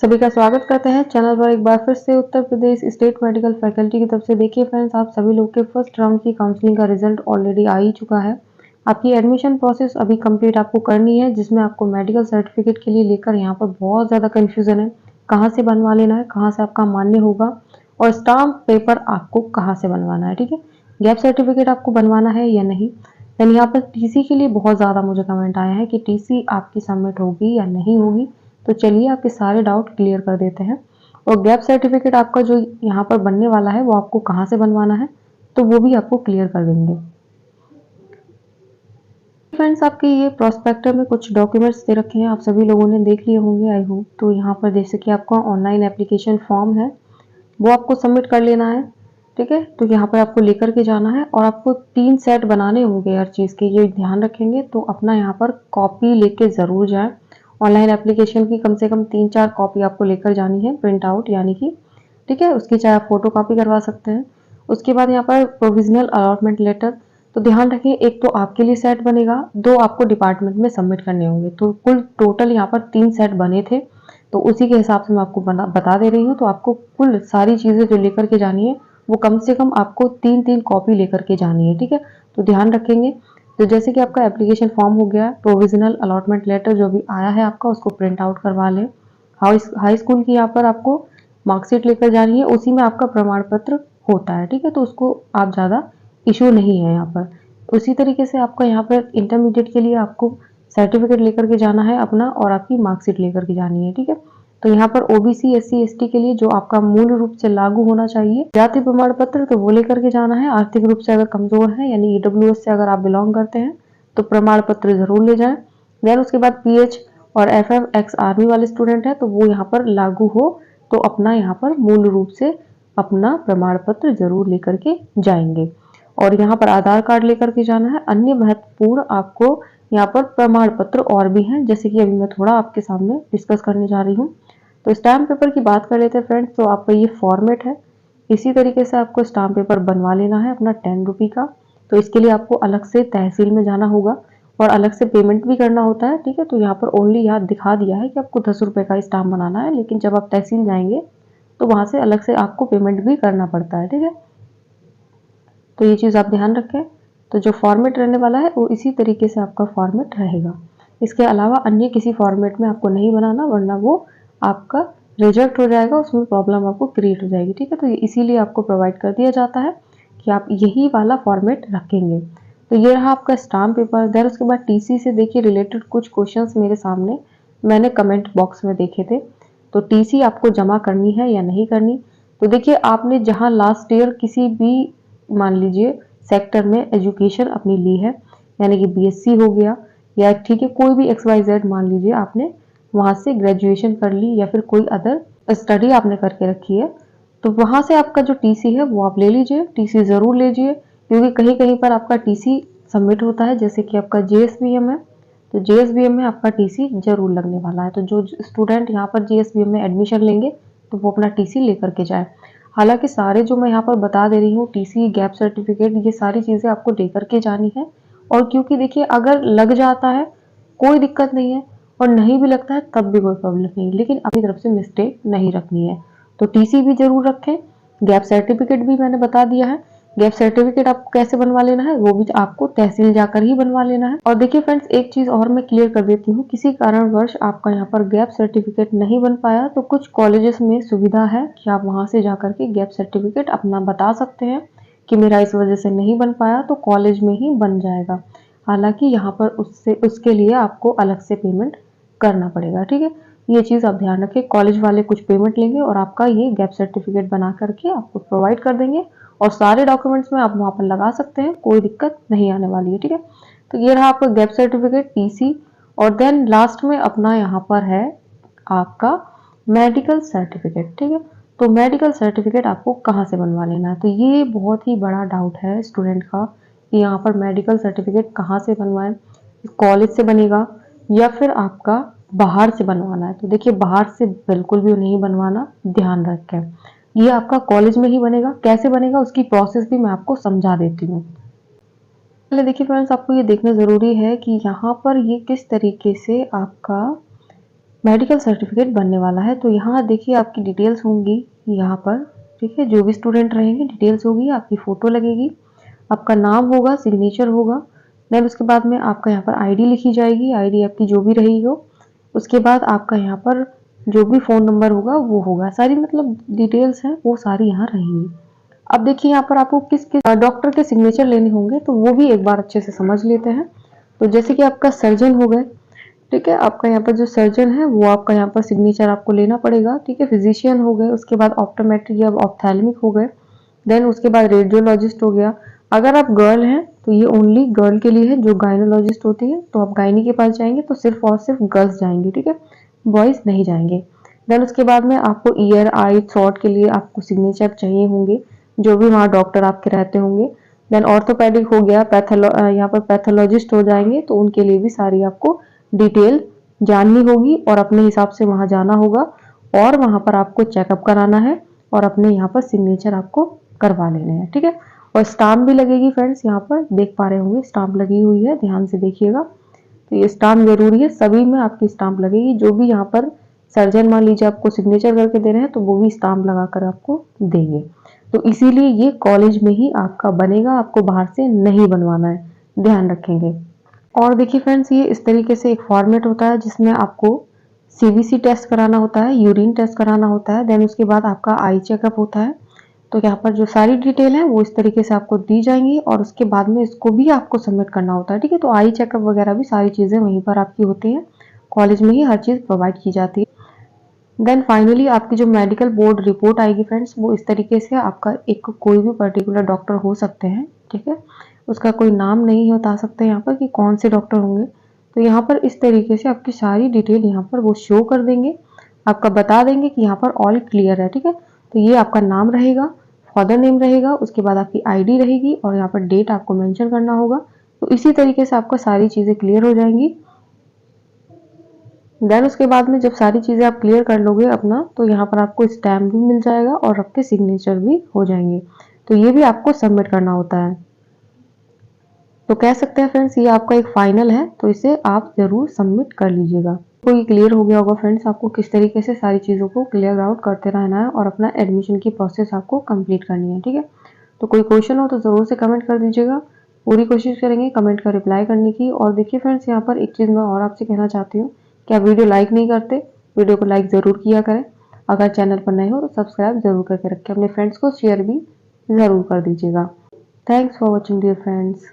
सभी का स्वागत करते हैं चैनल पर एक बार फिर से। Uttar Pradesh state medical faculty की तरफ से देखिए फ्रेंड्स, आप सभी लोग के फर्स्ट राउंड की काउंसलिंग का रिजल्ट ऑलरेडी आ ही चुका है। आपकी एडमिशन प्रोसेस अभी कंप्लीट आपको करनी है, जिसमें आपको मेडिकल सर्टिफिकेट के लिए लेकर यहाँ पर बहुत ज़्यादा कन्फ्यूजन है। कहाँ से बनवा लेना है, कहाँ से आपका मान्य होगा और स्टाम्प पेपर आपको कहाँ से बनवाना है। ठीक है, गैप सर्टिफिकेट आपको बनवाना है या नहीं। देन यहाँ पर टीसी के लिए बहुत ज़्यादा मुझे कमेंट आया है कि टीसी आपकी सबमिट होगी या नहीं होगी। तो चलिए आपके सारे डाउट क्लियर कर देते हैं। और गैप सर्टिफिकेट आपका जो यहाँ पर बनने वाला है वो आपको कहाँ से बनवाना है तो वो भी आपको क्लियर कर देंगे। फ्रेंड्स, आपके ये प्रोस्पेक्टर में कुछ डॉक्यूमेंट्स दे रखे हैं, आप सभी लोगों ने देख लिए होंगे आई होप। तो यहाँ पर जैसे कि आपका ऑनलाइन एप्लीकेशन फॉर्म है वो आपको सबमिट कर लेना है। ठीक है, तो यहाँ पर आपको लेकर के जाना है और आपको 3 सेट बनाने होंगे हर चीज़ के, ये ध्यान रखेंगे। तो अपना यहाँ पर कॉपी लेके ज़रूर जाएं। ऑनलाइन एप्लीकेशन की कम से कम 3-4 कॉपी आपको लेकर जानी है, प्रिंट आउट यानी कि। ठीक है, उसकी चाहे आप फोटो कॉपी करवा सकते हैं। उसके बाद यहाँ पर प्रोविजनल अलॉटमेंट लेटर, तो ध्यान रखिए एक तो आपके लिए सेट बनेगा, 2 आपको डिपार्टमेंट में सबमिट करने होंगे। तो कुल टोटल यहाँ पर 3 सेट बने थे, तो उसी के हिसाब से मैं आपको बता दे रही हूँ। तो आपको कुल सारी चीज़ें जो लेकर के जानी है वो कम से कम आपको 3-3 कॉपी लेकर के जानी है। ठीक है, तो ध्यान रखेंगे। तो जैसे कि आपका एप्लीकेशन फॉर्म हो गया, प्रोविजनल अलॉटमेंट लेटर जो भी आया है आपका उसको प्रिंट आउट करवा लें। हाई स्कूल की यहाँ पर आपको मार्कशीट लेकर जानी है, उसी में आपका प्रमाण पत्र होता है। ठीक है, तो उसको आप ज़्यादा इशू नहीं है यहाँ पर। उसी तरीके से आपका यहाँ पर इंटरमीडिएट के लिए आपको सर्टिफिकेट लेकर के जाना है अपना, और आपकी मार्कशीट लेकर के जानी है। ठीक है, तो यहाँ पर ओबीसी एससी एसटी के लिए जो आपका मूल रूप से लागू होना चाहिए जाति प्रमाण पत्र, तो वो लेकर के जाना है। आर्थिक रूप से अगर कमजोर है यानी ईडब्ल्यूएस से अगर आप बिलोंग करते हैं तो प्रमाण पत्र जरूर ले जाएं। देन उसके बाद पीएच और एफएफ एक्स आर्मी वाले स्टूडेंट है तो वो यहाँ पर लागू हो, तो अपना यहाँ पर मूल रूप से अपना प्रमाण पत्र जरूर लेकर के जाएंगे। और यहाँ पर आधार कार्ड लेकर के जाना है। अन्य महत्वपूर्ण आपको यहाँ पर प्रमाण पत्र और भी हैं, जैसे कि अभी मैं थोड़ा आपके सामने डिस्कस करने जा रही हूँ। तो स्टाम्प पेपर की बात कर लेते हैं फ्रेंड्स, तो आपका ये फॉर्मेट है। इसी तरीके से आपको स्टाम्प पेपर बनवा लेना है अपना 10 रुपये का। तो इसके लिए आपको अलग से तहसील में जाना होगा और अलग से पेमेंट भी करना होता है। ठीक है, तो यहाँ पर ओनली यहाँ दिखा दिया है कि आपको 10 रुपये का स्टाम्प बनाना है, लेकिन जब आप तहसील जाएंगे तो वहाँ से अलग से आपको पेमेंट भी करना पड़ता है। ठीक है, तो ये चीज़ आप ध्यान रखें। तो जो फॉर्मेट रहने वाला है वो इसी तरीके से आपका फॉर्मेट रहेगा। इसके अलावा अन्य किसी फॉर्मेट में आपको नहीं बनाना, वरना वो आपका रिजेक्ट हो जाएगा, उसमें प्रॉब्लम आपको क्रिएट हो जाएगी। ठीक है, तो ये इसीलिए आपको प्रोवाइड कर दिया जाता है कि आप यही वाला फॉर्मेट रखेंगे। तो ये रहा आपका स्टाम्प पेपर। देन उसके बाद टीसी से देखिए रिलेटेड कुछ क्वेश्चंस मेरे सामने मैंने कमेंट बॉक्स में देखे थे। तो टीसी आपको जमा करनी है या नहीं करनी। तो देखिए आपने जहाँ लास्ट ईयर किसी भी मान लीजिए सेक्टर में एजुकेशन अपनी ली है, यानी कि बीएससी हो गया या ठीक है कोई भी XYZ मान लीजिए आपने वहाँ से ग्रेजुएशन कर ली या फिर कोई अदर स्टडी आपने करके रखी है, तो वहाँ से आपका जो टीसी है वो आप ले लीजिए। टीसी ज़रूर लीजिए, क्योंकि कहीं कहीं पर आपका टीसी सबमिट होता है, जैसे कि आपका जेएसबीएम है तो जेएसबीएम में आपका टीसी जरूर लगने वाला है। तो जो स्टूडेंट यहाँ पर जेएसबीएम में एडमिशन लेंगे तो वो अपना टीसी लेकर के जाए। हालांकि सारे जो मैं यहाँ पर बता दे रही हूँ, टीसी, गैप सर्टिफिकेट, ये सारी चीज़ें आपको लेकर के जानी है। और क्योंकि देखिए अगर लग जाता है कोई दिक्कत नहीं है, और नहीं भी लगता है तब भी कोई प्रॉब्लम नहीं, लेकिन अपनी तरफ से मिस्टेक नहीं रखनी है। तो टीसी भी जरूर रखें। गैप सर्टिफिकेट भी मैंने बता दिया है। गैप सर्टिफिकेट आपको कैसे बनवा लेना है वो भी आपको तहसील जाकर ही बनवा लेना है। और देखिए फ्रेंड्स, एक चीज और मैं क्लियर कर देती हूँ, किसी कारणवश आपका यहाँ पर गैप सर्टिफिकेट नहीं बन पाया तो कुछ कॉलेजेस में सुविधा है कि आप वहां से जाकर के गैप सर्टिफिकेट अपना बता सकते हैं कि मेरा इस वजह से नहीं बन पाया, तो कॉलेज में ही बन जाएगा। हालांकि यहाँ पर उसके लिए आपको अलग से पेमेंट करना पड़ेगा। ठीक है, ये चीज़ आप ध्यान रखें। कॉलेज वाले कुछ पेमेंट लेंगे और आपका ये गैप सर्टिफिकेट बना करके आपको प्रोवाइड कर देंगे, और सारे डॉक्यूमेंट्स में आप वहाँ पर लगा सकते हैं, कोई दिक्कत नहीं आने वाली है। ठीक है, तो ये रहा आपका गैप सर्टिफिकेट, टीसी। और देन लास्ट में अपना यहाँ पर है आपका मेडिकल सर्टिफिकेट। ठीक है, तो मेडिकल सर्टिफिकेट आपको कहाँ से बनवा लेना है, तो ये बहुत ही बड़ा डाउट है स्टूडेंट का कि यहाँ पर मेडिकल सर्टिफिकेट कहाँ से बनवाएं, कॉलेज से बनेगा या फिर आपका बाहर से बनवाना है। तो देखिए बाहर से बिल्कुल भी नहीं बनवाना, ध्यान रखें। ये आपका कॉलेज में ही बनेगा। कैसे बनेगा उसकी प्रोसेस भी मैं आपको समझा देती हूँ। पहले देखिए फ्रेंड्स, आपको ये देखना ज़रूरी है कि यहाँ पर ये किस तरीके से आपका मेडिकल सर्टिफिकेट बनने वाला है। तो यहाँ देखिए आपकी डिटेल्स होंगी यहाँ पर, ठीक है, जो भी स्टूडेंट रहेंगे डिटेल्स होगी, आपकी फ़ोटो लगेगी, आपका नाम होगा, सिग्नेचर होगा, देन उसके बाद में आपका यहाँ पर आईडी लिखी जाएगी, आईडी आपकी जो भी रही हो, उसके बाद आपका यहाँ पर जो भी फ़ोन नंबर होगा वो होगा, सारी मतलब डिटेल्स हैं वो सारी यहाँ रहेंगी। अब देखिए यहाँ पर आपको किस किस डॉक्टर के सिग्नेचर लेने होंगे तो वो भी एक बार अच्छे से समझ लेते हैं। तो जैसे कि आपका सर्जन हो गए, ठीक है, आपका यहाँ पर जो सर्जन है वो आपका यहाँ पर सिग्नेचर आपको लेना पड़ेगा, ठीक है। फिजिशियन हो गए, उसके बाद ऑप्टोमेट्रिक या ऑप्थेल्मिक हो गए, देन उसके बाद रेडियोलॉजिस्ट हो गया। अगर आप गर्ल हैं तो ये ओनली गर्ल के लिए है, जो गायनोलॉजिस्ट होती है तो आप गायनी के पास जाएंगे तो सिर्फ और सिर्फ गर्ल्स जाएंगे, ठीक है, बॉयज नहीं जाएंगे। देन उसके बाद में आपको ईयर आई थ्रोट के लिए आपको सिग्नेचर चाहिए होंगे, जो भी वहाँ डॉक्टर आपके रहते होंगे। देन ऑर्थोपेडिक हो गया, यहाँ पर पैथोलॉजिस्ट हो जाएंगे तो उनके लिए भी सारी आपको डिटेल जाननी होगी और अपने हिसाब से वहाँ जाना होगा और वहाँ पर आपको चेकअप कराना है और अपने यहाँ पर सिग्नेचर आपको करवा लेने हैं, ठीक है। और स्टाम्प भी लगेगी फ्रेंड्स, यहाँ पर देख पा रहे होंगे स्टाम्प लगी हुई है, ध्यान से देखिएगा। तो ये स्टाम्प जरूरी है, सभी में आपकी स्टाम्प लगेगी। जो भी यहाँ पर सर्जन मान लीजिए आपको सिग्नेचर करके दे रहे हैं तो वो भी स्टाम्प लगा कर आपको देंगे। तो इसीलिए ये कॉलेज में ही आपका बनेगा, आपको बाहर से नहीं बनवाना है, ध्यान रखेंगे। और देखिए फ्रेंड्स, ये इस तरीके से एक फॉर्मेट होता है जिसमें आपको सीबीसी टेस्ट कराना होता है, यूरिन टेस्ट कराना होता है, देन उसके बाद आपका आई चेकअप होता है। तो यहाँ पर जो सारी डिटेल है वो इस तरीके से आपको दी जाएंगी और उसके बाद में इसको भी आपको सबमिट करना होता है, ठीक है। तो आई चेकअप वगैरह भी सारी चीज़ें वहीं पर आपकी होती हैं, कॉलेज में ही हर चीज़ प्रोवाइड की जाती है। देन फाइनली आपकी जो मेडिकल बोर्ड रिपोर्ट आएगी फ्रेंड्स, वो इस तरीके से आपका एक कोई भी पर्टिकुलर डॉक्टर हो सकते हैं, ठीक है, उसका कोई नाम नहीं बता सकते यहाँ पर कि कौन से डॉक्टर होंगे। तो यहाँ पर इस तरीके से आपकी सारी डिटेल यहाँ पर वो शो कर देंगे, आपका बता देंगे कि यहाँ पर ऑल क्लियर है, ठीक है। तो ये आपका नाम रहेगा, फादर नेम रहेगा, उसके बाद आपकी आईडी रहेगी और यहाँ पर डेट आपको मेंशन करना होगा। तो इसी तरीके से आपका सारी चीज़ें क्लियर हो जाएंगी। देन उसके बाद में जब सारी चीज़ें आप क्लियर कर लोगे अपना, तो यहाँ पर आपको स्टैम्प भी मिल जाएगा और आपके सिग्नेचर भी हो जाएंगे। तो ये भी आपको सबमिट करना होता है। तो कह सकते हैं फ्रेंड्स ये आपका एक फाइनल है, तो इसे आप जरूर सबमिट कर लीजिएगा। तो ये क्लियर हो गया होगा फ्रेंड्स, आपको किस तरीके से सारी चीज़ों को क्लियर आउट करते रहना है और अपना एडमिशन की प्रोसेस आपको कंप्लीट करनी है, ठीक है। तो कोई क्वेश्चन हो तो ज़रूर से कमेंट कर दीजिएगा, पूरी कोशिश करेंगे कमेंट का रिप्लाई करने की। और देखिए फ्रेंड्स, यहाँ पर एक चीज़ मैं और आपसे कहना चाहती हूँ कि आप वीडियो लाइक नहीं करते, वीडियो को लाइक ज़रूर किया करें। अगर चैनल पर नए हो तो सब्सक्राइब जरूर करके रखें, अपने फ्रेंड्स को शेयर भी ज़रूर कर दीजिएगा। Thanks for watching dear friends.